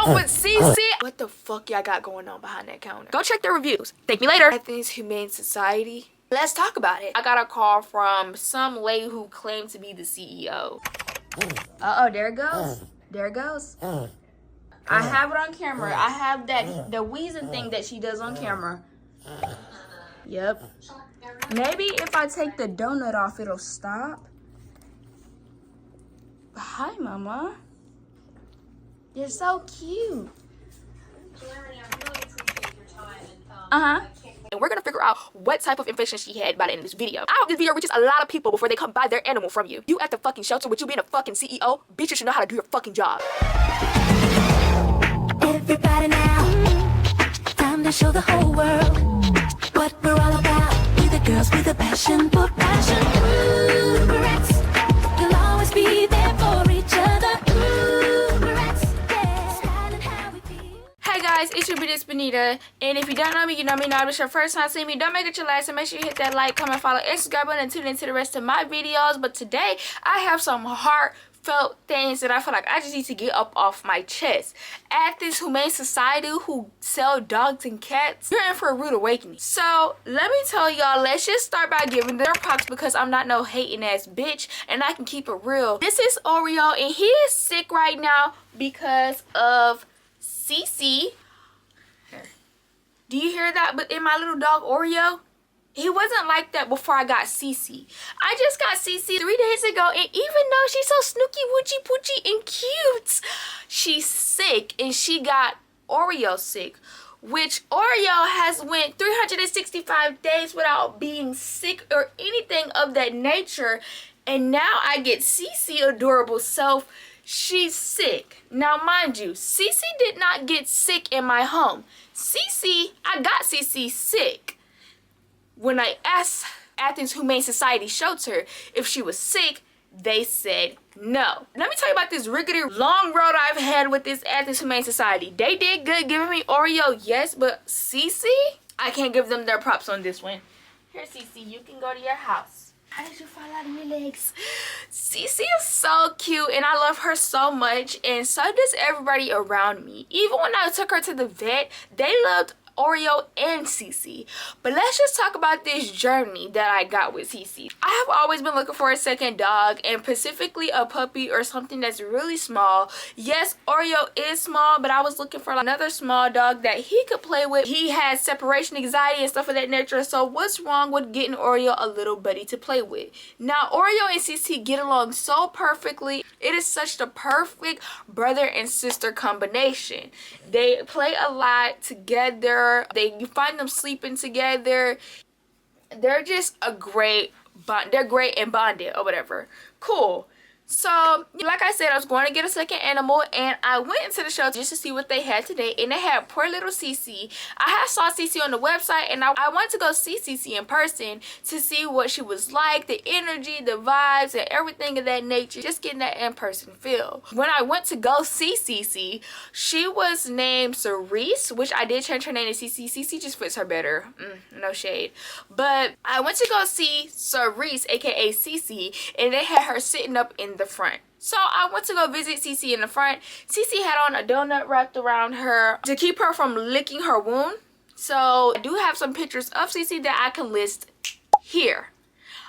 on with CC. What the fuck y'all got going on behind that counter? Go check their reviews. Thank me later. Athens Humane Society. Let's talk about it. I got a call from some lady who claimed to be the CEO. Uh-oh, there it goes. There it goes. I have it on camera. I have the wheezing thing that she does on camera. Yep. Maybe if I take the donut off, it'll stop. Hi, Mama. You're so cute. And we're gonna figure out what type of infection she had by the end of this video. I hope this video reaches a lot of people before they come buy their animal from you. You at the fucking shelter with you being a fucking CEO, bitch, you should know how to do your fucking job. Everybody now, time to show the whole world what we're all about. We the girls with a passion for fashion. Ooh, Barrettes, you'll always be there for each other. Ooh, Barrettes, yeah, styling how we feel. Hey guys, it's your bitch Benita, and if you don't know me, you know me now. If it's your first time seeing me, don't make it your last, and make sure you hit that like, comment, follow, and subscribe button, and tune into the rest of my videos. But today, I have some heartfelt things that I feel like I just need to get up off my chest. Athens Humane Society, who sell dogs and cats, you're in for a rude awakening. So let me tell y'all, let's just start by giving their props, because I'm not no hating ass bitch and I can keep it real. This is Oreo, and he is sick right now because of CC. Do you hear that? But in my little dog Oreo, he wasn't like that before I got CC. I just got CC 3 days ago, and even though she's so snooky, woochie poochie, and cute, she's sick, and she got Oreo sick, which Oreo has went 365 days without being sick or anything of that nature, and now I get CC adorable self. She's sick. Now, mind you, CC did not get sick in my home. I got CC sick. When I asked Athens Humane Society shelter if she was sick, they said no. Let me tell you about this rickety long road I've had with this Athens Humane Society. They did good giving me Oreo, yes, but CC, I can't give them their props on this one. Here, CC, you can go to your house. How did you fall out of your legs? CC is so cute, and I love her so much, and so does everybody around me. Even when I took her to the vet, they loved Oreo and CC. But let's just talk about this journey that I got with CC. I have always been looking for a second dog, and specifically a puppy or something that's really small. Yes, Oreo is small, but I was looking for another small dog that he could play with. He has separation anxiety and stuff of that nature, so what's wrong with getting Oreo a little buddy to play with? Now, Oreo and CC get along so perfectly. It is such the perfect brother and sister combination. They play a lot together. You find them sleeping together. They're just a great bond. They're great and bonded or whatever. Cool. So, like I said, I was going to get a second animal, and I went into the shelter just to see what they had today, and they had poor little CC. I had saw CC on the website, and I wanted to go see CC in person to see what she was like, the energy, the vibes, and everything of that nature, just getting that in-person feel. When I went to go see CC, she was named Cerise, which I did change her name to CC. CC just fits her better. No shade. But I went to go see Cerise, aka CC, and they had her sitting up in the front. So I went to go visit CC in the front. CC had on a donut wrapped around her to keep her from licking her wound. So I do have some pictures of CC that I can list here.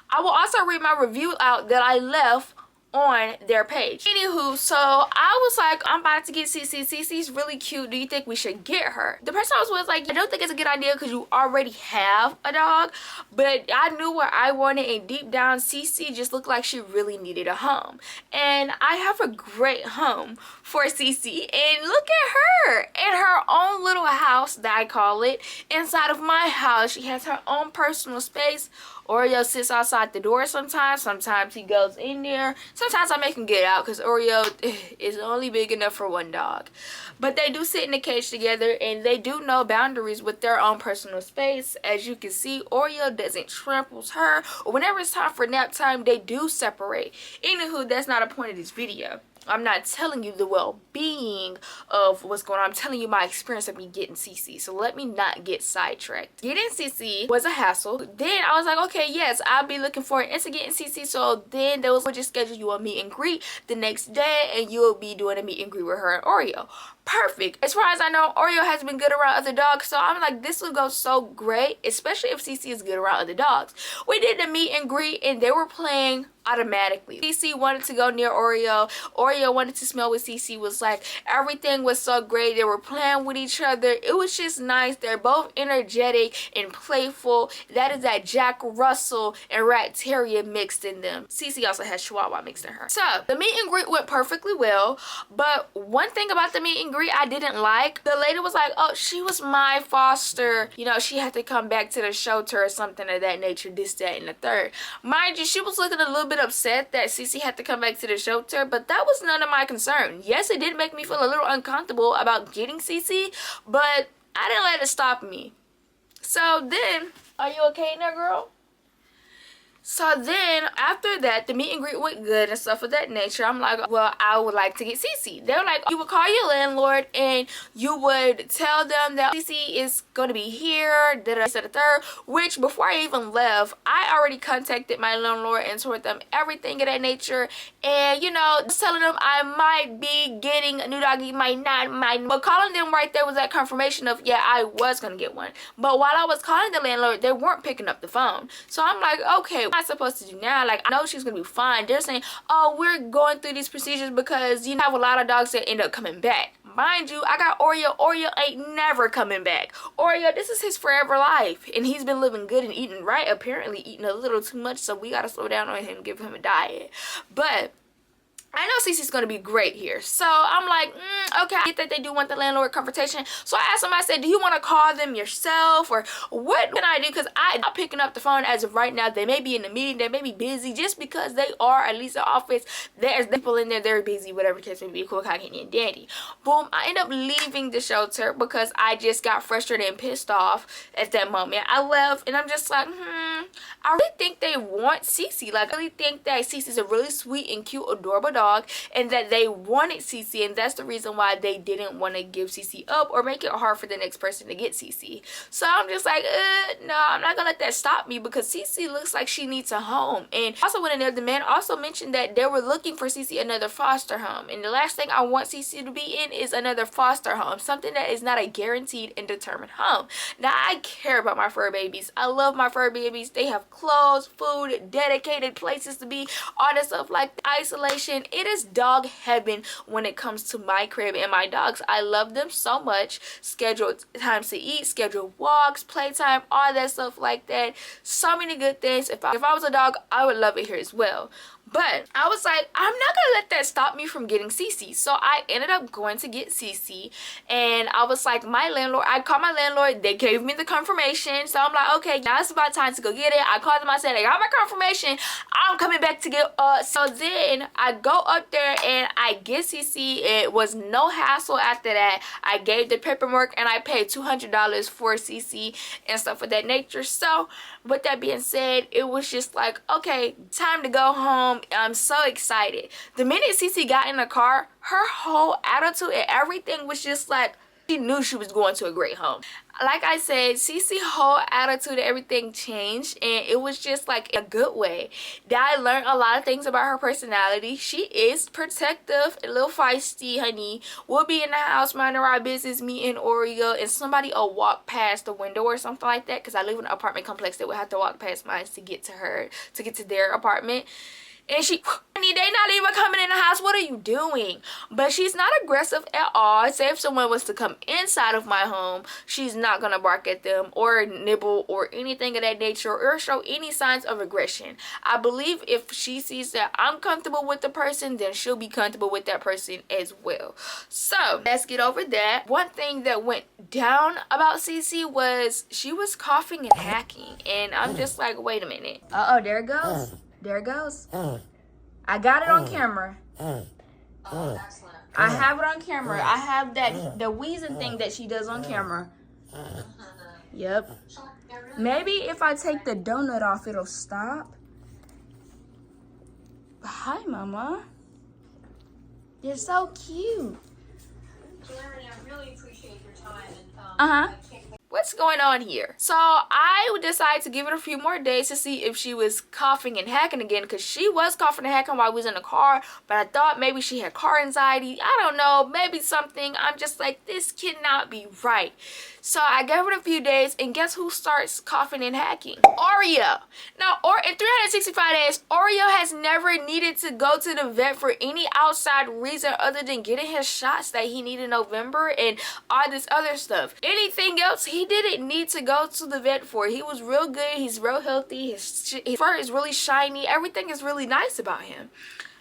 I will also read my review out that I left on their page. Anywho, so I was like, I'm about to get CC. CC's really cute. Do you think we should get her? The person I was with was like, I don't think it's a good idea because you already have a dog. But I knew what I wanted, and deep down, CC just looked like she really needed a home. And I have a great home for CC. And look at her in her own little house, that I call it. Inside of my house, she has her own personal space. Oreo sits outside the door sometimes. Sometimes he goes in there. Sometimes I make him get out because Oreo is only big enough for one dog. But they do sit in the cage together, and they do know boundaries with their own personal space. As you can see, Oreo doesn't trample her. Or whenever it's time for nap time, they do separate. Anywho, that's not a point of this video. I'm not telling you the well-being of what's going on. I'm telling you my experience of me getting CC. So let me not get sidetracked. Getting CC was a hassle. Then I was like, okay, yes, I'll be looking forward into getting CC. So then they will just schedule you a meet and greet the next day, and you'll be doing a meet and greet with her and Oreo. Perfect. As far as I know, Oreo has been good around other dogs, so I'm like, this will go so great, especially if CC is good around other dogs. We did the meet and greet, and they were playing automatically. CC wanted to go near Oreo. Oreo wanted to smell what CC was like. Everything was so great. They were playing with each other. It was just nice. They're both energetic and playful. That is that Jack Russell and Rat Terrier mixed in them. CC also has Chihuahua mixed in her. So the meet and greet went perfectly well, but one thing about the meet and greet I didn't like, the lady was like, oh, she was my foster, you know, she had to come back to the shelter or something of that nature, this, that, and the third. Mind you, she was looking a little bit upset that CC had to come back to the shelter, but that was none of my concern. Yes, it did make me feel a little uncomfortable about getting CC, but I didn't let it stop me. So then, are you okay now, girl? So then, after that, the meet and greet went good and stuff of that nature. I'm like, well, I would like to get CC. They were like, you would call your landlord and you would tell them that CC is going to be here, the third, which before I even left, I already contacted my landlord and told them everything of that nature. And, you know, just telling them I might be getting a new doggy, might not. But calling them right there was that confirmation of, yeah, I was going to get one. But while I was calling the landlord, they weren't picking up the phone. So I'm like, okay, I supposed to do now? Like, I know she's gonna be fine. They're saying, oh, we're going through these procedures because you have a lot of dogs that end up coming back. Mind you, I got Oreo. Oreo ain't never coming back. Oreo, this is his forever life, and he's been living good and eating right, apparently eating a little too much, so we gotta slow down on him, give him a diet. But I know CC's gonna be great here. So I'm like, okay, I get that they do want the landlord confrontation. So I asked him, I said, do you want to call them yourself, or what can I do? Because I'm not picking up the phone as of right now. They may be in a meeting, they may be busy, just because they are at least in the office. There's people in there, they're busy, whatever case may be, cool, cocky, and dandy. Boom, I end up leaving the shelter because I just got frustrated and pissed off at that moment. I left, and I'm just like, I really think they want CC. Like, I really think that CC's a really sweet and cute, adorable dog, and that they wanted CC, and that's the reason why they didn't want to give CC up or make it hard for the next person to get CC. So I'm just like, no, I'm not gonna let that stop me, because CC looks like she needs a home. And also when the man also mentioned that they were looking for CC another foster home, and the last thing I want CC to be in is another foster home, something that is not a guaranteed and determined home. Now, I care about my fur babies. I love my fur babies. They have clothes, food, dedicated places to be, all that stuff, like isolation. It is dog heaven when it comes to my crib and my dogs. I love them so much. Scheduled times to eat, scheduled walks, playtime, all that stuff like that. So many good things. If I was a dog, I would love it here as well. But I was like, I'm not gonna let that stop me from getting CC. So I ended up going to get CC, and I was like, I called my landlord. They gave me the confirmation. So I'm like, okay, now it's about time to go get it. I called them. I said, I got my confirmation. I'm coming back to get so then I go up there and I get CC. It was no hassle after that. I gave the paperwork and I paid $200 for CC and stuff of that nature. So with that being said, it was just like, okay, time to go home. I'm so excited. The minute CC got in the car, her whole attitude and everything was just like, she knew she was going to a great home. Like I said, CC's whole attitude and everything changed, and it was just like a good way. I learned a lot of things about her personality. She is protective, a little feisty, honey. We'll be in the house minding our business, me and Oreo, and somebody will walk past the window or something like that, because I live in an apartment complex. They would have to walk past mine to get to their apartment. And she, honey, they not even coming in the house. What are you doing? But she's not aggressive at all. Say if someone was to come inside of my home, she's not going to bark at them or nibble or anything of that nature or show any signs of aggression. I believe if she sees that I'm comfortable with the person, then she'll be comfortable with that person as well. So let's get over that. One thing that went down about CC was she was coughing and hacking. And I'm just like, wait a minute. Uh-oh, there it goes. There it goes. I got it on camera. Oh, excellent. I have it on camera. I have the wheezing thing that she does on camera. Yep. Maybe if I take the donut off, it'll stop. Hi, Mama. You're so cute. Calamity, I really appreciate your time. And, Uh-huh. I can't wait. What's going on here? So I decided to give it a few more days to see if she was coughing and hacking again, because she was coughing and hacking while we was in the car, but I thought maybe she had car anxiety. I don't know, maybe something. I'm just like, this cannot be right. So I gave it a few days, and guess who starts coughing and hacking? Oreo. Now, in 365 days, Oreo has never needed to go to the vet for any outside reason other than getting his shots that he needed in November and all this other stuff. Anything else, he didn't need to go to the vet for. He was real good. He's real healthy. His fur is really shiny. Everything is really nice about him.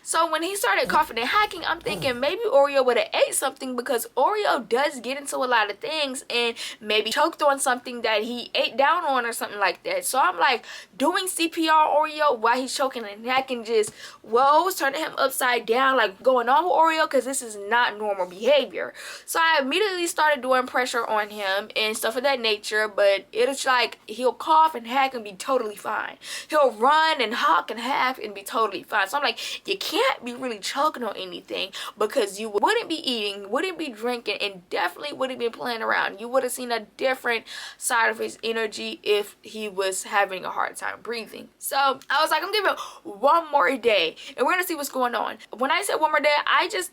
So when he started coughing and hacking, I'm thinking maybe Oreo would have ate something, because Oreo does get into a lot of things and maybe choked on something that he ate down on or something like that. So I'm like, doing CPR Oreo while he's choking and hacking just, whoa, turning him upside down, like going on with Oreo, because this is not normal behavior. So I immediately started doing pressure on him and stuff of that nature, but it's like he'll cough and hack and be totally fine. He'll run and hawk and hack and be totally fine. So I'm like, you can't be really choking on anything, because you wouldn't be eating, wouldn't be drinking, and definitely wouldn't be playing around. You would have seen a different side of his energy if he was having a hard time breathing. So I was like, I'm giving one more day and we're gonna see what's going on. When I said one more day, I just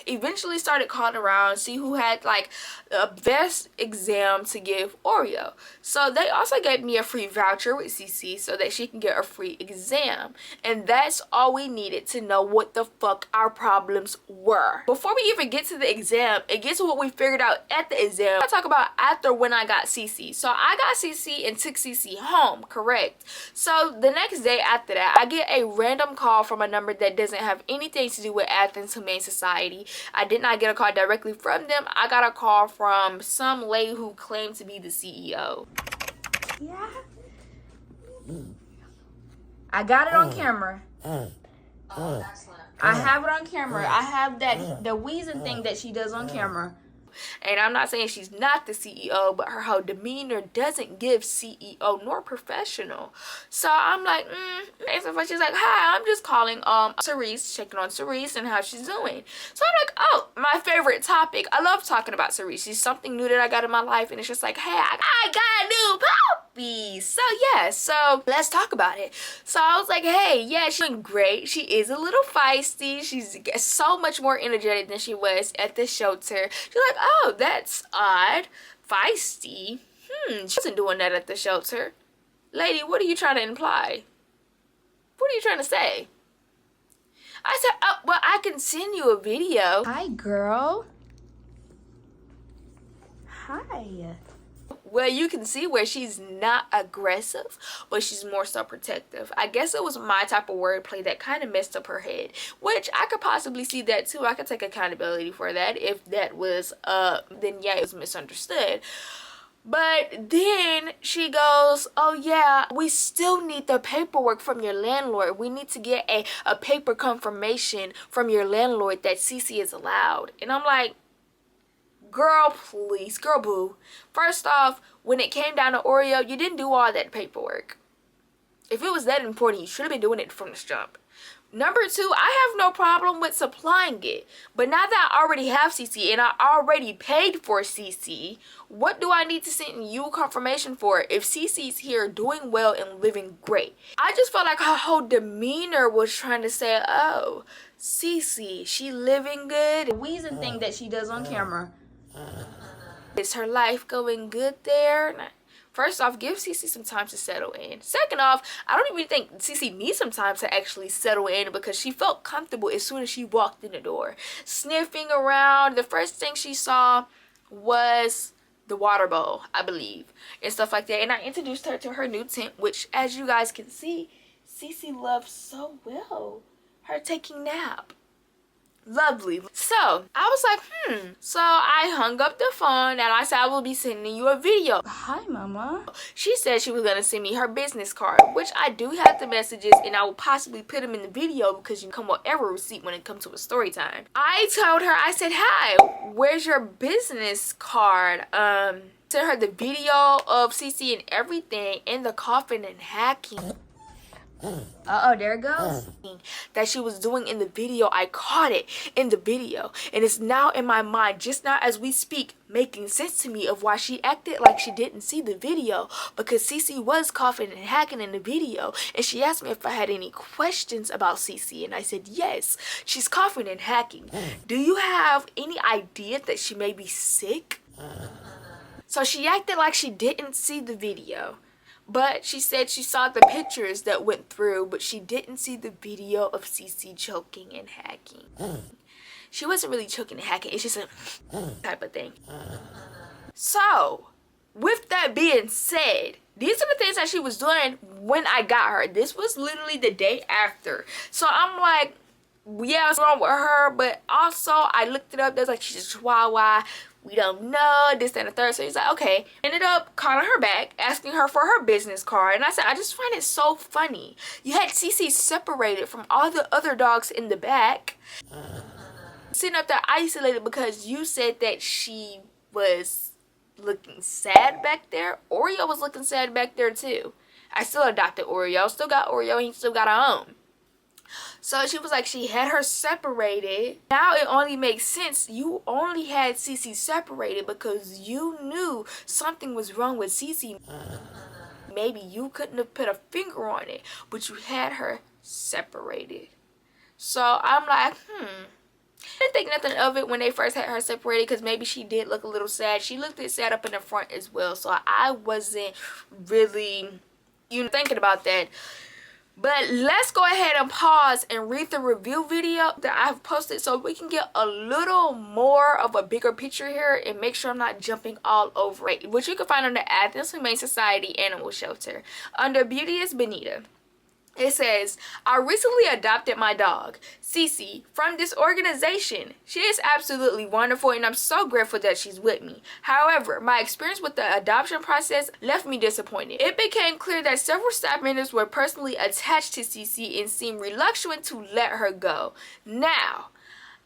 eventually started calling around, see who had like the best exam to give Oreo. So they also gave me a free voucher with CC so that she can get a free exam, and that's all we needed to know what the fuck our problems were. Before we even get to the exam and get to what we figured out at the exam, I'll talk about after when I got CC. So I got CC and took CC home, correct? So the next day after that, I get a random call from a number that doesn't have anything to do with Athens Humane Society. I did not get a call directly from them. I got a call from some lady who claimed to be the CEO. Yeah. I got it on camera. Oh, excellent. I have it on camera. I have that the wheezing thing that she does on camera. And I'm not saying she's not the CEO, but her whole demeanor doesn't give CEO nor professional. So I'm like, and so she's like, hi, I'm just calling Cerise, checking on Cerise and how she's doing. So I'm like, oh, my favorite topic. I love talking about Cerise. She's something new that I got in my life, and it's just like, hey, I got a new puppy. So yeah, so let's talk about it. So I was like, hey, yeah, she's doing great. She is a little feisty. She's so much more energetic than she was at the shelter. She's like, oh, that's odd. Feisty. She wasn't doing that at the shelter. Lady, what are you trying to imply? What are you trying to say? I said, oh, well, I can send you a video. Hi, girl. Hi. Well, you can see where she's not aggressive, but she's more so protective. I guess it was my type of wordplay that kind of messed up her head, which I could possibly see that too. I could take accountability for that. If that was, then yeah, it was misunderstood. But then she goes, oh yeah, we still need the paperwork from your landlord. We need to get a paper confirmation from your landlord that CC is allowed. And I'm like, girl, please, girl, boo. First off, when it came down to Oreo, you didn't do all that paperwork. If it was that important, you should have been doing it from the jump. Number two, I have no problem with supplying it. But now that I already have CC and I already paid for CC, what do I need to send you confirmation for if CC's here doing well and living great? I just felt like her whole demeanor was trying to say, oh, CC, she living good. The wheezing thing that she does on camera. Is her life going good there? First off, give CC some time to settle in. Second off, I don't even think CC needs some time to actually settle in, because she felt comfortable as soon as she walked in the door. Sniffing around, the first thing she saw was the water bowl, I believe, and stuff like that. And I introduced her to her new tent, which, as you guys can see, CC loves so well. Her taking nap. Lovely. So I was like, so I hung up the phone and I said I will be sending you a video. Hi, mama. She said she was gonna send me her business card, which I do have the messages, and I will possibly put them in the video because you can come whatever receipt when it comes to a story time. I told her, I said, hi, where's your business card? Sent her the video of CC and everything, and the coughing and hacking. Uh-oh, there it goes. That she was doing in the video. I caught it in the video. And it's now in my mind, just now as we speak, making sense to me of why she acted like she didn't see the video. Because Cece was coughing and hacking in the video. And she asked me if I had any questions about Cece. And I said, yes, she's coughing and hacking. Do you have any idea that she may be sick? So she acted like she didn't see the video. But she said she saw the pictures that went through, but she didn't see the video of Cece choking and hacking. She wasn't really choking and hacking. It's just a type of thing. So, with that being said, these are the things that she was doing when I got her. This was literally the day after. So I'm like, yeah, what's wrong with her? But also, I looked it up. There's like, she's a chihuahua. We don't know, this, that, and the third. So he's like, okay. Ended up calling her back, asking her for her business card. And I said, I just find it so funny. You had Cece separated from all the other dogs in the back. Sitting up there isolated because you said that she was looking sad back there. Oreo was looking sad back there too. I still adopted Oreo. Still got Oreo. He still got her own. So she was like, she had her separated. Now it only makes sense. You only had Cece separated because you knew something was wrong with Cece. Maybe you couldn't have put a finger on it, but you had her separated. So I'm like, I didn't think nothing of it when they first had her separated because maybe she did look a little sad. She looked sad up in the front as well. So I wasn't really, thinking about that. But let's go ahead and pause and read the review video that I've posted so we can get a little more of a bigger picture here and make sure I'm not jumping all over it. Which you can find on the Athens Humane Society Animal Shelter under Beauteous Bonita. It says, I recently adopted my dog, Cece, from this organization. She is absolutely wonderful and I'm so grateful that she's with me. However, my experience with the adoption process left me disappointed. It became clear that several staff members were personally attached to Cece and seemed reluctant to let her go. Now,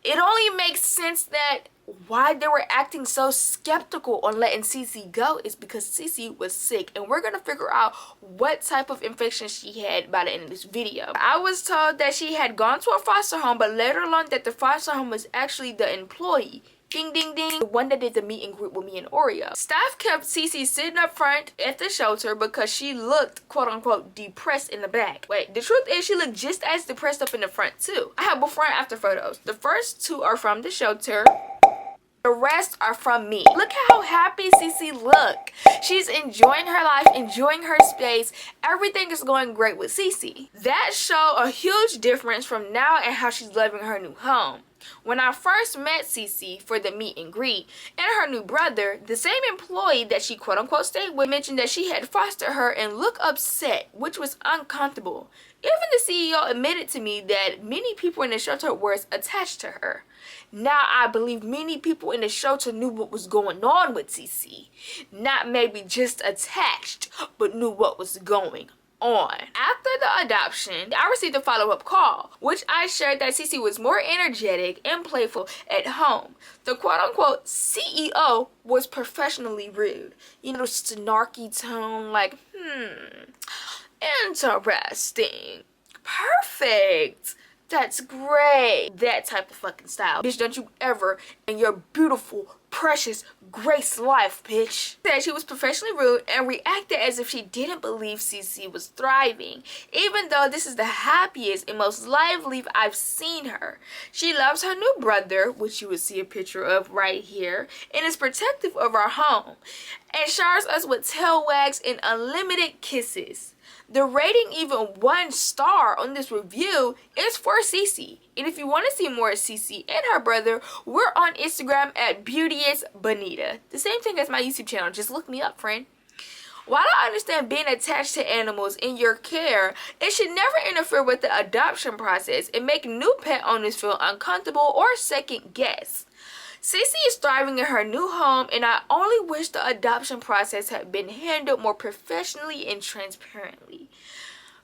it only makes sense that why they were acting so skeptical on letting Cece go is because Cece was sick, and we're gonna figure out what type of infection she had by the end of this video. I was told that she had gone to a foster home, but later learned that the foster home was actually the employee. Ding ding ding, the one that did the meet and greet with me and Oreo. Staff kept Cece sitting up front at the shelter because she looked quote unquote depressed in the back. Wait, the truth is she looked just as depressed up in the front too. I have before and after photos. The first two are from the shelter. The rest are from me. Look how happy Cece look. She's enjoying her life, enjoying her space. Everything is going great with Cece. That showed a huge difference from now and how she's loving her new home. When I first met Cece for the meet and greet and her new brother, the same employee that she quote unquote stayed with mentioned that she had fostered her and looked upset, which was uncomfortable. Even the CEO admitted to me that many people in the shelter were attached to her. Now I believe many people in the shelter knew what was going on with Cece. Not maybe just attached, but knew what was going on. After the adoption, I received a follow-up call, which I shared that Cece was more energetic and playful at home. The quote-unquote CEO was professionally rude. Snarky tone like, interesting. Perfect. That's great. That type of fucking style. Bitch, don't you ever in your beautiful, precious, grace life, bitch. Said she was professionally rude and reacted as if she didn't believe Cece was thriving, even though this is the happiest and most lively I've seen her. She loves her new brother, which you would see a picture of right here, and is protective of our home, and showers us with tail wags and unlimited kisses. The rating, even 1 star on this review, is for Cece. And if you want to see more of Cece and her brother, we're on Instagram at Beauteous Bonita. The same thing as my YouTube channel. Just look me up, friend. While I understand being attached to animals in your care, it should never interfere with the adoption process and make new pet owners feel uncomfortable or second guess. Cece is thriving in her new home, and I only wish the adoption process had been handled more professionally and transparently.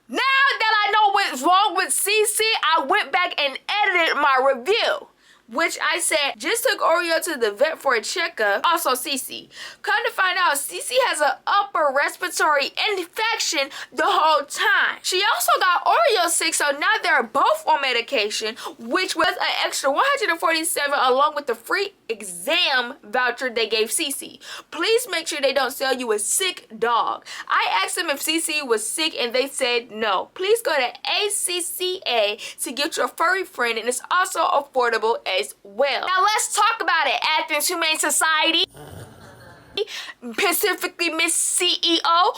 Now that I know what's wrong with Cece, I went back and edited my review. which I said just took Oreo to the vet for a checkup. Also Cece. Come to find out, Cece has an upper respiratory infection the whole time. She also got Oreo sick, so now they're both on medication, which was an extra $147 along with the free exam voucher they gave Cece. Please make sure they don't sell you a sick dog. I asked them if Cece was sick and they said no. Please go to ACCA to get your furry friend, and it's also affordable as well. Now let's talk about it. Athens Humane Society, specifically Miss CEO,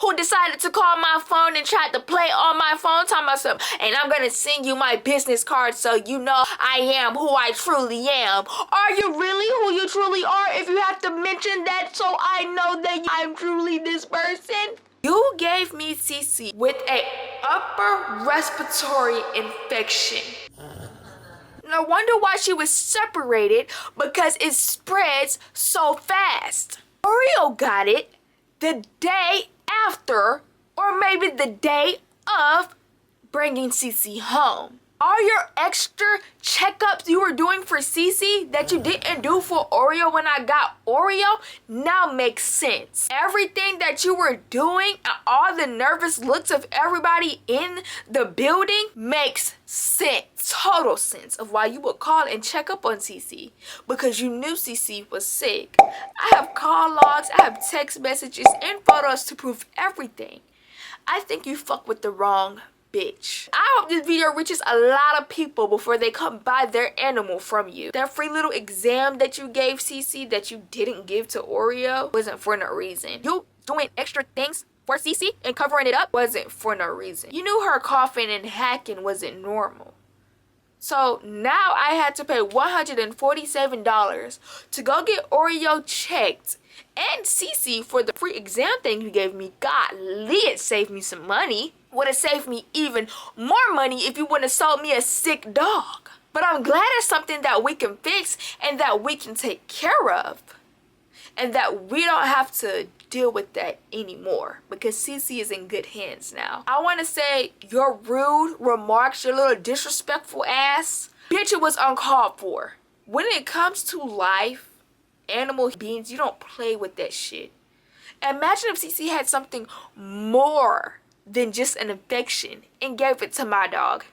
who decided to call my phone and tried to play on my phone talking about something, and I'm gonna send you my business card so you know I am who I truly am. Are you really who you truly are if you have to mention that so I know that I'm truly this person? You gave me Cece with a upper respiratory infection. No wonder why she was separated, because it spreads so fast. Oreo got it the day after, or maybe the day of bringing Cece home. All your extra checkups you were doing for Cece that you didn't do for Oreo when I got Oreo now makes sense. Everything that you were doing and all the nervous looks of everybody in the building makes sense. Total sense of why you would call and check up on Cece, because you knew Cece was sick. I have call logs, I have text messages and photos to prove everything. I think you fuck with the wrong bitch. I hope this video reaches a lot of people before they come buy their animal from you. That free little exam that you gave Cece that you didn't give to Oreo wasn't for no reason. You doing extra things for Cece and covering it up wasn't for no reason. You knew her coughing and hacking wasn't normal. So now I had to pay $147 to go get Oreo checked and Cece for the free exam thing you gave me. Golly, it saved me some money. Would have saved me even more money if you wouldn't have sold me a sick dog. But I'm glad it's something that we can fix and that we can take care of. And that we don't have to deal with that anymore, because Cece is in good hands now. I want to say your rude remarks, your little disrespectful ass, bitch, it was uncalled for. When it comes to life, animal beings, you don't play with that shit. Imagine if Cece had something more than just an infection and gave it to my dog.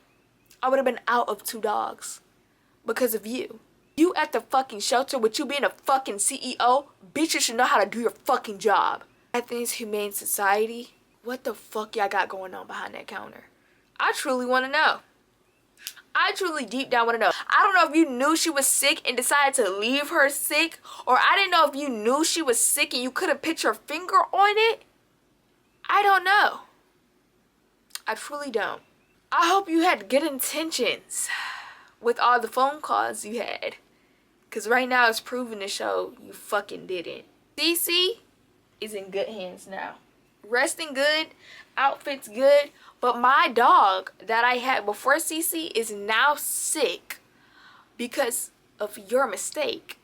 I would have been out of 2 dogs because of you. You at the fucking shelter with you being a fucking CEO, bitch, you should know how to do your fucking job. Athens Humane Society, what the fuck y'all got going on behind that counter? I truly want to know. I truly deep down want to know. I don't know if you knew she was sick and decided to leave her sick, or I didn't know if you knew she was sick and you could have put your finger on it. I don't know. I truly don't. I hope you had good intentions with all the phone calls you had, because right now it's proven to show you fucking didn't. Cece is in good hands now. Resting good, outfits good, but my dog that I had before Cece is now sick because of your mistake.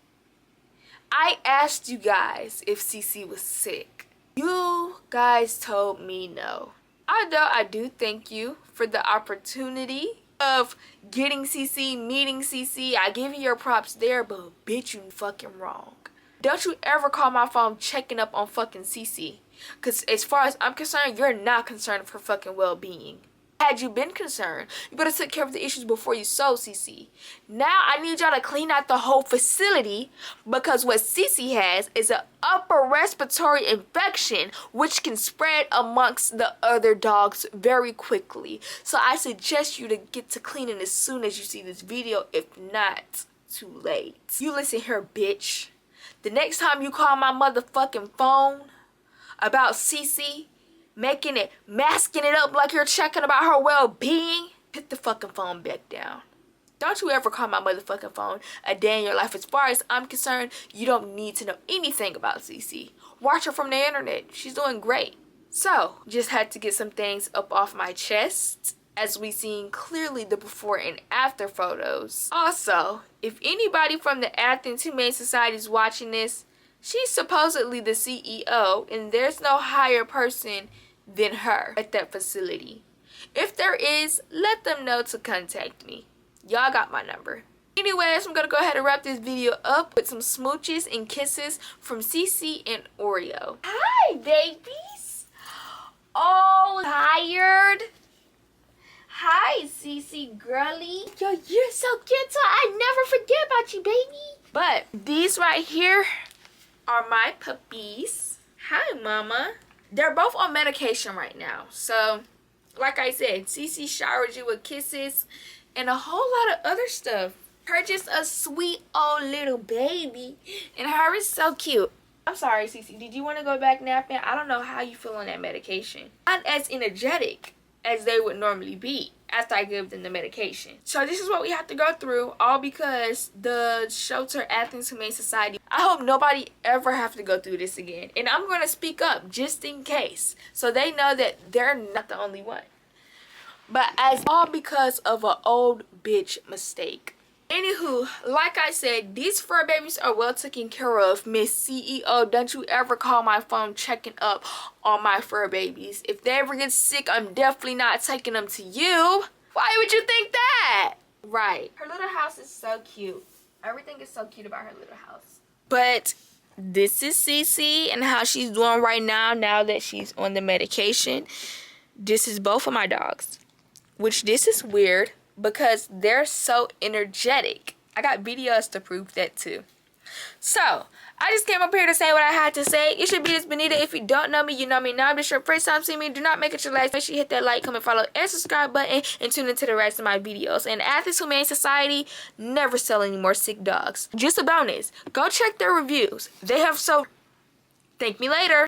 I asked you guys if Cece was sick. You guys told me no. Although I do thank you for the opportunity of getting Cece, meeting Cece. I give you your props there, but bitch, you fucking wrong. Don't you ever call my phone checking up on fucking Cece. Because as far as I'm concerned, you're not concerned for fucking well-being. Had you been concerned, you better take care of the issues before you sold Cece. Now I need y'all to clean out the whole facility, because what Cece has is an upper respiratory infection which can spread amongst the other dogs very quickly. So I suggest you to get to cleaning as soon as you see this video, if not too late. You listen here, bitch. The next time you call my motherfucking phone about Cece, masking it up like you're checking about her well-being, put the fucking phone back down. Don't you ever call my motherfucking phone a day in your life. As far as I'm concerned, you don't need to know anything about Cece. Watch her from the internet. She's doing great. So, just had to get some things up off my chest, as we seen clearly the before and after photos. Also, if anybody from the Athens Humane Society is watching this, she's supposedly the CEO, and there's no higher person than her at that facility. If there is, let them know to contact me. Y'all got my number. Anyways, I'm gonna go ahead and wrap this video up with some smooches and kisses from Cece and Oreo. Hi, babies. Oh, tired? Hi, Cece girly. Yo, you're so cute, so I never forget about you, baby. But these right here are my puppies. Hi, mama. They're both on medication right now. So, like I said, Cece showered you with kisses and a whole lot of other stuff. Her just a sweet old little baby. And her is so cute. I'm sorry, Cece. Did you want to go back napping? I don't know how you feel on that medication. Not as energetic as they would normally be after I give them the medication. So this is what we have to go through, all because the shelter Athens Humane Society. I hope nobody ever have to go through this again. And I'm going to speak up just in case, so they know that they're not the only one. But as all because of an old bitch mistake. Anywho, like I said, these fur babies are well taken care of, Miss CEO. Don't you ever call my phone checking up on my fur babies. If they ever get sick, I'm definitely not taking them to you. Why would you think that? Right. Her little house is so cute. Everything is so cute about her little house. But this is Cece and how she's doing right now that she's on the medication. This is both of my dogs. Which this is weird, because they're so energetic. I got videos to prove that too. So, I just came up here to say what I had to say. It should be this Benita. If you don't know me, you know me now. If this is your first time seeing me, do not make it your last. Make sure you hit that like, comment, follow, and subscribe button, and tune into the rest of my videos. And Athens Humane Society never sell any more sick dogs. Just a bonus. Go check their reviews. They have so... Thank me later.